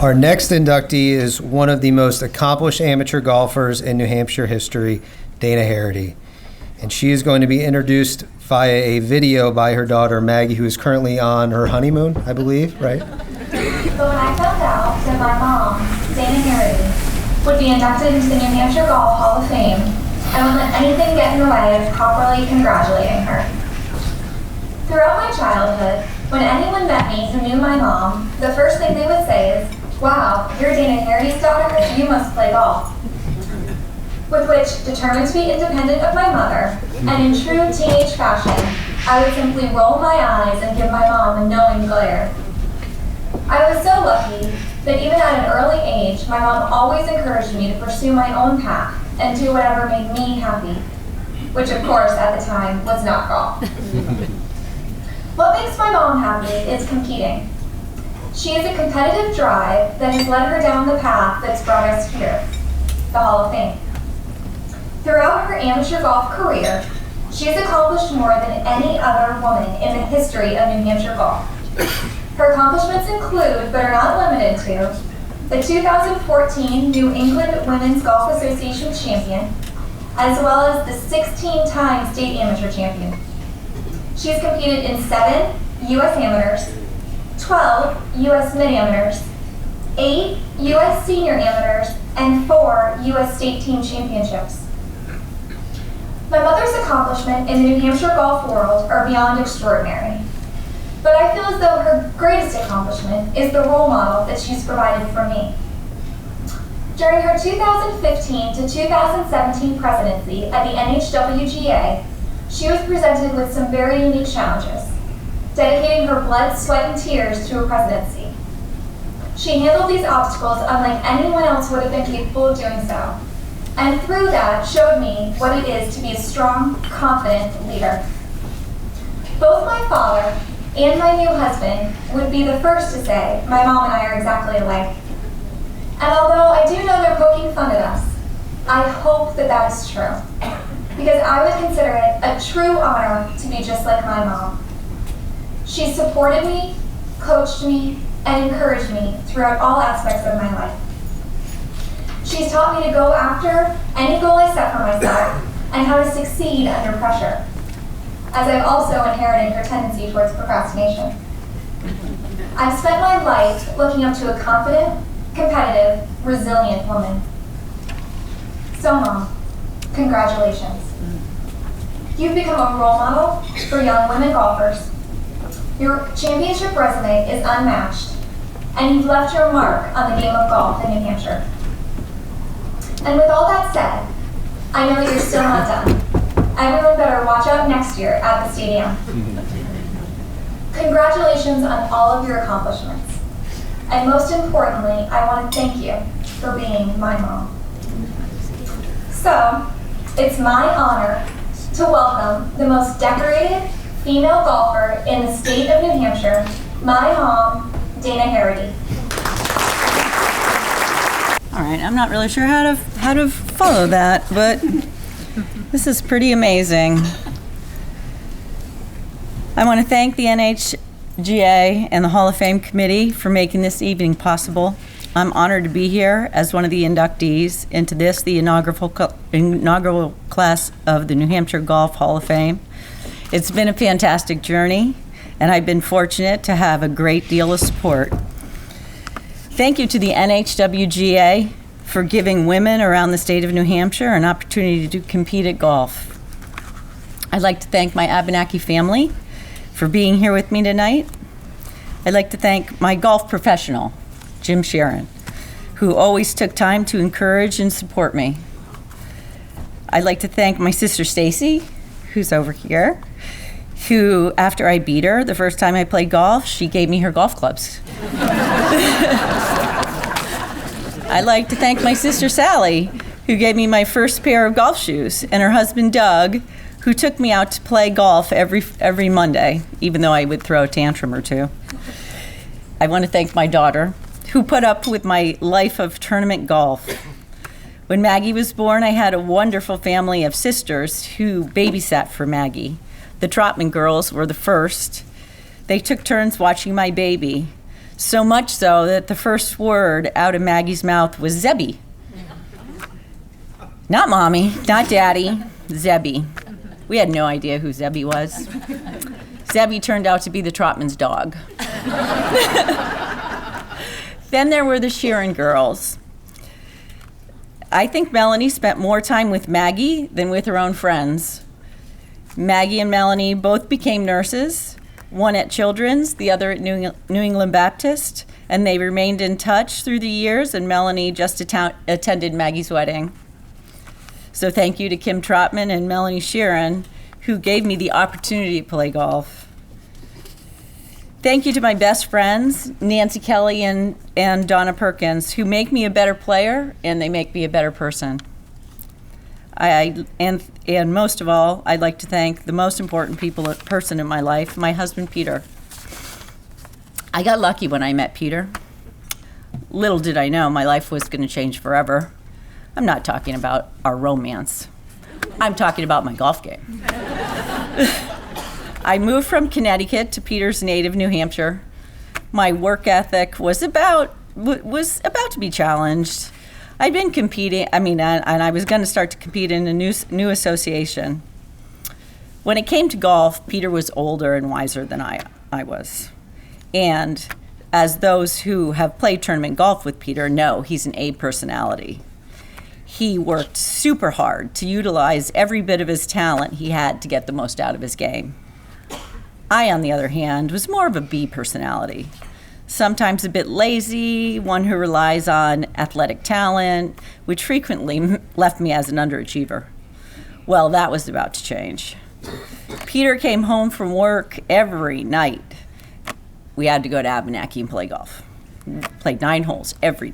Our next inductee is one of the most accomplished amateur golfers in New Hampshire history, Dana Harrity. And she is going to be introduced via a video by her daughter, Maggie, who is currently on her honeymoon, I believe, right? But when I found out that my mom, Dana Harrity, would be inducted into the New Hampshire Golf Hall of Fame, I wouldn't let anything get in the way of properly congratulating her. Throughout my childhood, when anyone met me who knew my mom, the first thing they would say is, "Wow, you're Dana Harrity's daughter, you must play golf." With which, determined to be independent of my mother, and in true teenage fashion, I would simply roll my eyes and give my mom a knowing glare. I was so lucky that even at an early age, my mom always encouraged me to pursue my own path and do whatever made me happy, which of course at the time was not golf. What makes my mom happy is competing. She has a competitive drive that has led her down the path that's brought us here, the Hall of Fame. Throughout her amateur golf career, she has accomplished more than any other woman in the history of New Hampshire golf. Her accomplishments include, but are not limited to, the 2014 New England Women's Golf Association champion, as well as the 16-time state amateur champion. She has competed in 7 U.S. amateurs, 12 U.S. mid-amateurs, 8 U.S. senior amateurs, and 4 U.S. state team championships. My mother's accomplishment in the New Hampshire golf world are beyond extraordinary, but I feel as though her greatest accomplishment is the role model that she's provided for me. During her 2015 to 2017 presidency at the NHWGA, she was presented with some very unique challenges, dedicating her blood, sweat, and tears to her presidency. She handled these obstacles unlike anyone else would have been capable of doing so, and through that showed me what it is to be a strong, confident leader. Both my father and my new husband would be the first to say my mom and I are exactly alike. And although I do know they're poking fun at us, I hope that that is true, because I would consider it a true honor to be just like my mom. She supported me, coached me, and encouraged me throughout all aspects of my life. She's taught me to go after any goal I set for myself and how to succeed under pressure, as I've also inherited her tendency towards procrastination. I've spent my life looking up to a confident, competitive, resilient woman. So Mom, congratulations. You've become a role model for young women golfers. Your championship resume is unmatched, and you've left your mark on the game of golf in New Hampshire. And with all that said, I know that you're still not done. Everyone better watch out next year at the stadium. Congratulations on all of your accomplishments. And most importantly, I want to thank you for being my mom. So, it's my honor to welcome the most decorated female golfer in the state of New Hampshire, my mom, Dana Harrity. All right, I'm not really sure how to follow that, but this is pretty amazing. I want to thank the NHGA and the Hall of Fame Committee for making this evening possible. I'm honored to be here as one of the inductees into the inaugural class of the New Hampshire Golf Hall of Fame. It's been a fantastic journey, and I've been fortunate to have a great deal of support. Thank you to the NHWGA for giving women around the state of New Hampshire an opportunity to compete at golf. I'd like to thank my Abenaki family for being here with me tonight. I'd like to thank my golf professional, Jim Sharon, who always took time to encourage and support me. I'd like to thank my sister Stacy, who's over here, who, after I beat her the first time I played golf, she gave me her golf clubs. I'd like to thank my sister Sally, who gave me my first pair of golf shoes, and her husband Doug, who took me out to play golf every Monday, even though I would throw a tantrum or two. I want to thank my daughter, who put up with my life of tournament golf. When Maggie was born, I had a wonderful family of sisters who babysat for Maggie. The Trotman girls were the first. They took turns watching my baby. So much so that the first word out of Maggie's mouth was Zebby. Not Mommy, not Daddy, Zebby. We had no idea who Zebby was. Zebby turned out to be the Trotman's dog. Then there were the Sheeran girls. I think Melanie spent more time with Maggie than with her own friends. Maggie and Melanie both became nurses, one at Children's, the other at New England Baptist, and they remained in touch through the years, and Melanie just attended Maggie's wedding. So thank you to Kim Trotman and Melanie Sheeran, who gave me the opportunity to play golf. Thank you to my best friends, Nancy Kelly and Donna Perkins, who make me a better player and they make me a better person. And most of all, I'd like to thank the most important person in my life, my husband, Peter. I got lucky when I met Peter. Little did I know my life was going to change forever. I'm not talking about our romance. I'm talking about my golf game. I moved from Connecticut to Peter's native New Hampshire. My work ethic was about to be challenged. I'd been competing, and I was going to start to compete in a new association. When it came to golf, Peter was older and wiser than I was. And as those who have played tournament golf with Peter know, he's an A personality. He worked super hard to utilize every bit of his talent he had to get the most out of his game. I, on the other hand, was more of a B personality. Sometimes a bit lazy, one who relies on athletic talent, which frequently left me as an underachiever. Well, that was about to change. Peter came home from work every night. We had to go to Abenaki and play golf. Played 9 holes every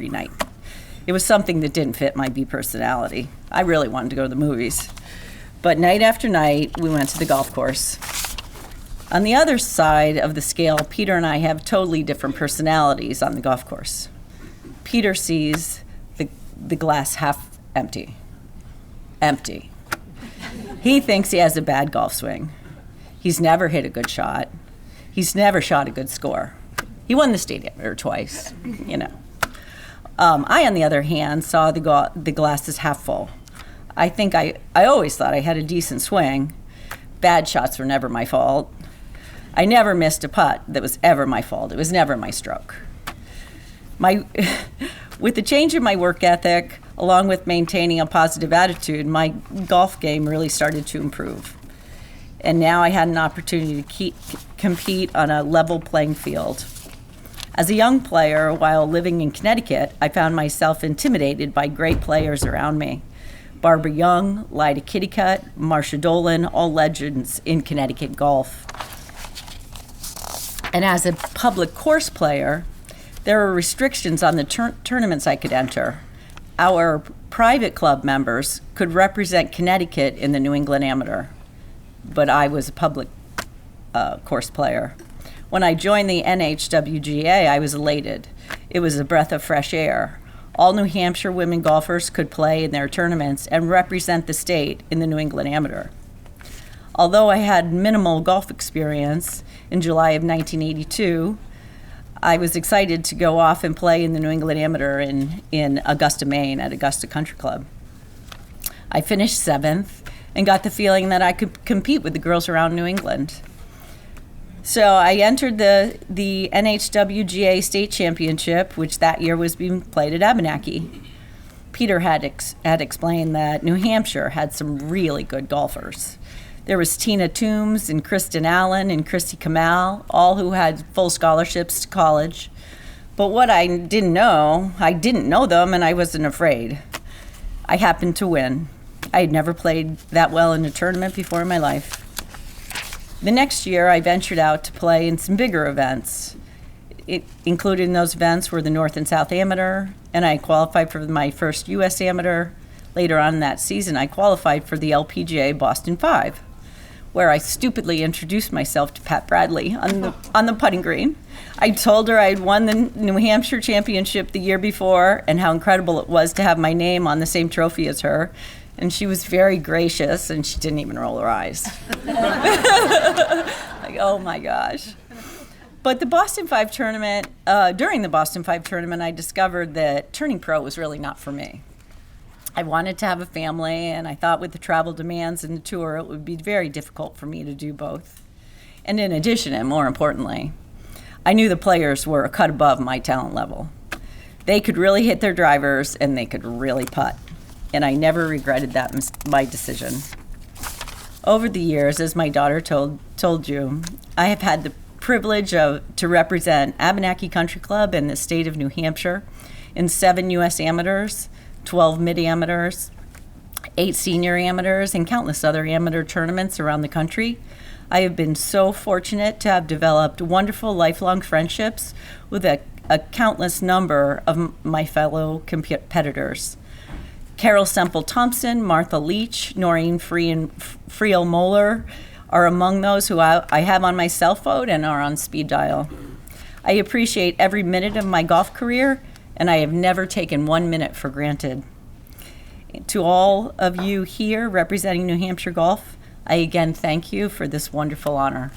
night. It was something that didn't fit my B personality. I really wanted to go to the movies. But night after night, we went to the golf course. On the other side of the scale, Peter and I have totally different personalities on the golf course. Peter sees the glass half empty. Empty. He thinks he has a bad golf swing. He's never hit a good shot. He's never shot a good score. He won the state amateur twice, I, on the other hand, saw the glass as half full. I think I always thought I had a decent swing. Bad shots were never my fault. I never missed a putt that was ever my fault. It was never my stroke. With the change in my work ethic, along with maintaining a positive attitude, my golf game really started to improve. And now I had an opportunity to compete on a level playing field. As a young player, while living in Connecticut, I found myself intimidated by great players around me. Barbara Young, Lyda Kitticut, Marcia Dolan, all legends in Connecticut golf. And as a public course player, there were restrictions on the tournaments I could enter. Our private club members could represent Connecticut in the New England Amateur, but I was a public course player. When I joined the NHWGA, I was elated. It was a breath of fresh air. All New Hampshire women golfers could play in their tournaments and represent the state in the New England Amateur. Although I had minimal golf experience, in July of 1982, I was excited to go off and play in the New England Amateur in Augusta, Maine at Augusta Country Club. I finished 7th and got the feeling that I could compete with the girls around New England. So I entered the NHWGA State Championship, which that year was being played at Abenaki. Peter had explained that New Hampshire had some really good golfers. There was Tina Toombs and Kristen Allen and Christy Kamal, all who had full scholarships to college. But what I didn't know them, and I wasn't afraid. I happened to win. I had never played that well in a tournament before in my life. The next year, I ventured out to play in some bigger events. Included in those events were the North and South Amateur, and I qualified for my first U.S. Amateur. Later on in that season, I qualified for the LPGA Boston 5, where I stupidly introduced myself to Pat Bradley on the putting green. I told her I had won the New Hampshire Championship the year before and how incredible it was to have my name on the same trophy as her. And she was very gracious, and she didn't even roll her eyes. Like, oh my gosh. But the Boston 5 tournament, during the Boston 5 tournament, I discovered that turning pro was really not for me. I wanted to have a family, and I thought with the travel demands and the tour, it would be very difficult for me to do both. And in addition, and more importantly, I knew the players were a cut above my talent level. They could really hit their drivers, and they could really putt. And I never regretted my decision. Over the years, as my daughter told you, I have had the privilege to represent Abenaki Country Club in the state of New Hampshire in 7 U.S. amateurs, 12 mid-amateurs, 8 senior amateurs, and countless other amateur tournaments around the country. I have been so fortunate to have developed wonderful lifelong friendships with a countless number of my fellow competitors. Carol Semple Thompson, Martha Leach, Noreen Friel Moeller are among those who I have on my cell phone and are on speed dial. I appreciate every minute of my golf career, and I have never taken 1 minute for granted. To all of you here representing New Hampshire golf, I again thank you for this wonderful honor.